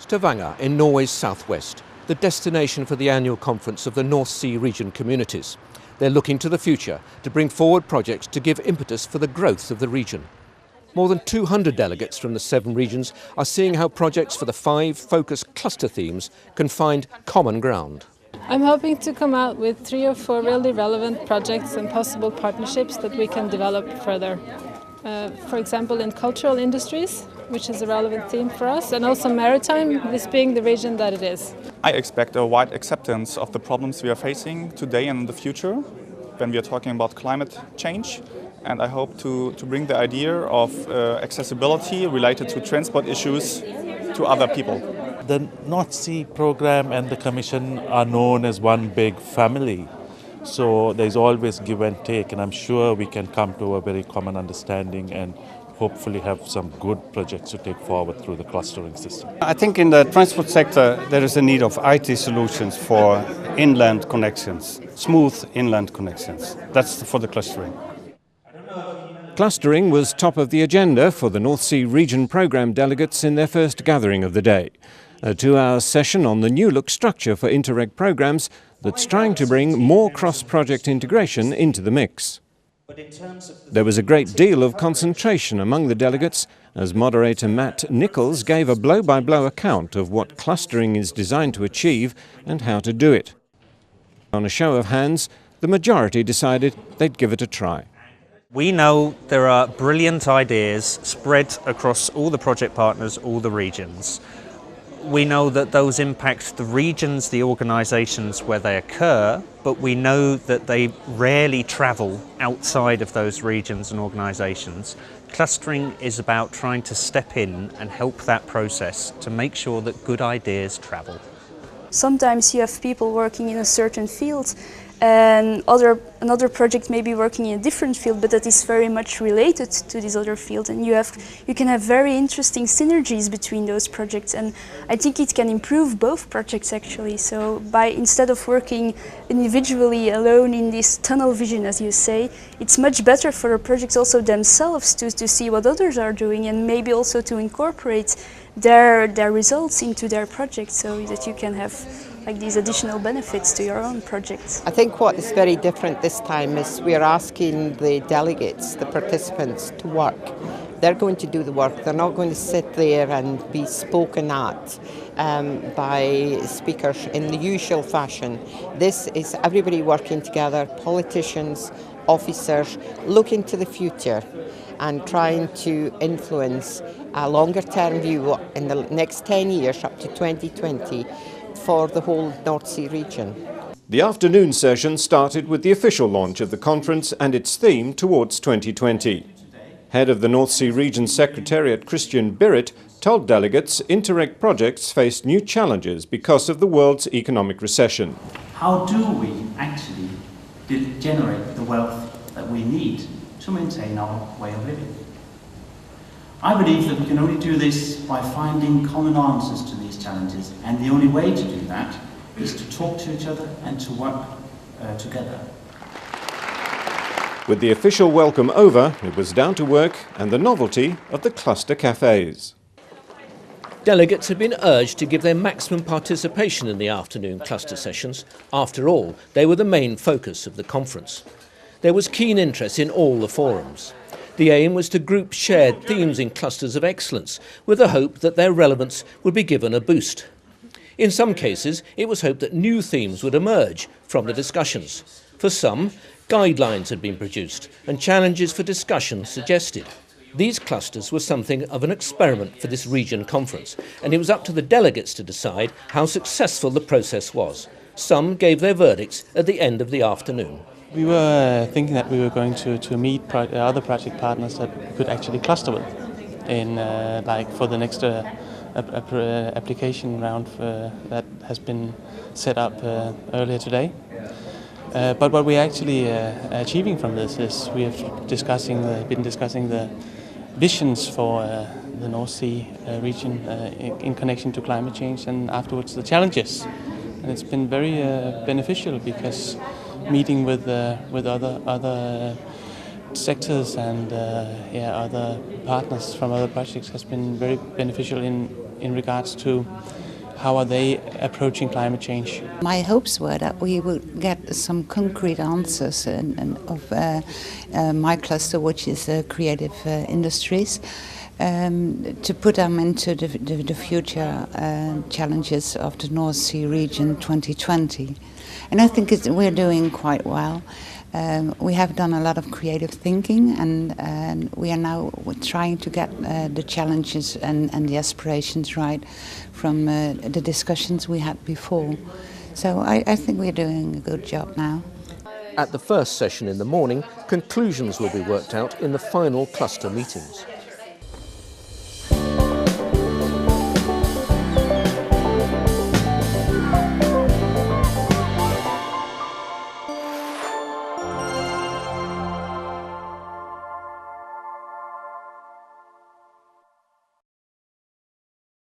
Stavanger in Norway's southwest, the destination for the annual conference of the North Sea region communities. They're looking to the future to bring forward projects to give impetus for the growth of the region. More than 200 delegates from the 7 regions are seeing how projects for the 5 focus cluster themes can find common ground. I'm hoping to come out with 3 or 4 really relevant projects and possible partnerships that we can develop further. For example, in cultural industries, which is a relevant theme for us, and also maritime, this being the region that it is. I expect a wide acceptance of the problems we are facing today and in the future when we are talking about climate change. And I hope to bring the idea of accessibility related to transport issues to other people. The North Sea program and the Commission are known as one big family. So there's always give and take, and I'm sure we can come to a very common understanding and hopefully have some good projects to take forward through the clustering system. I think in the transport sector there is a need of IT solutions for inland connections, smooth inland connections. That's for the clustering. Clustering was top of the agenda for the North Sea region programme delegates in their first gathering of the day. A 2-hour session on the new look structure for Interreg programmes that's trying to bring more cross-project integration into the mix. There was a great deal of concentration among the delegates as moderator Matt Nichols gave a blow-by-blow account of what clustering is designed to achieve and how to do it. On a show of hands, the majority decided they'd give it a try. We know there are brilliant ideas spread across all the project partners, all the regions. We know that those impact the regions, the organisations where they occur, but we know that they rarely travel outside of those regions and organisations. Clustering is about trying to step in and help that process to make sure that good ideas travel. Sometimes you have people working in a certain field and another project may be working in a different field, but that is very much related to this other field, and you can have very interesting synergies between those projects, and I think it can improve both projects actually. So instead of working individually alone in this tunnel vision, as you say, it's much better for the projects also themselves to see what others are doing and maybe also to incorporate their results into their project so that you can have like these additional benefits to your own projects. I think what is very different this time is we are asking the delegates, the participants, to work. They're going to do the work. They're not going to sit there and be spoken at by speakers in the usual fashion. This is everybody working together, politicians, officers, looking to the future and trying to influence a longer term view in the next 10 years up to 2020 for the whole North Sea region. The afternoon session started with the official launch of the conference and its theme towards 2020. Head of the North Sea Region Secretariat Christian Birret told delegates Interreg projects face new challenges because of the world's economic recession. How do we actually generate the wealth that we need to maintain our way of living? I believe that we can only do this by finding common answers to these challenges, and the only way to do that is to talk to each other and to work together. With the official welcome over, it was down to work and the novelty of the cluster cafes. Delegates had been urged to give their maximum participation in the afternoon cluster sessions. After all, they were the main focus of the conference. There was keen interest in all the forums. The aim was to group shared themes in clusters of excellence, with the hope that their relevance would be given a boost. In some cases, it was hoped that new themes would emerge from the discussions. For some, guidelines had been produced and challenges for discussion suggested. These clusters were something of an experiment for this region conference, and it was up to the delegates to decide how successful the process was. Some gave their verdicts at the end of the afternoon. We were thinking that we were going to meet other project partners that we could actually cluster with in for the next application round that has been set up earlier today. But what we're actually achieving from this is we have been discussing the visions for the North Sea region in connection to climate change, and afterwards the challenges. And it's been very beneficial because meeting with other sectors and other partners from other projects has been very beneficial in in regards to how are they approaching climate change. My hopes were that we would get some concrete answers of my cluster, which is creative industries, to put them into the future challenges of the North Sea region 2020. And I think we're doing quite well. We have done a lot of creative thinking, and we are now trying to get the challenges and the aspirations right from the discussions we had before. So I think we're doing a good job now. At the first session in the morning, conclusions will be worked out in the final cluster meetings.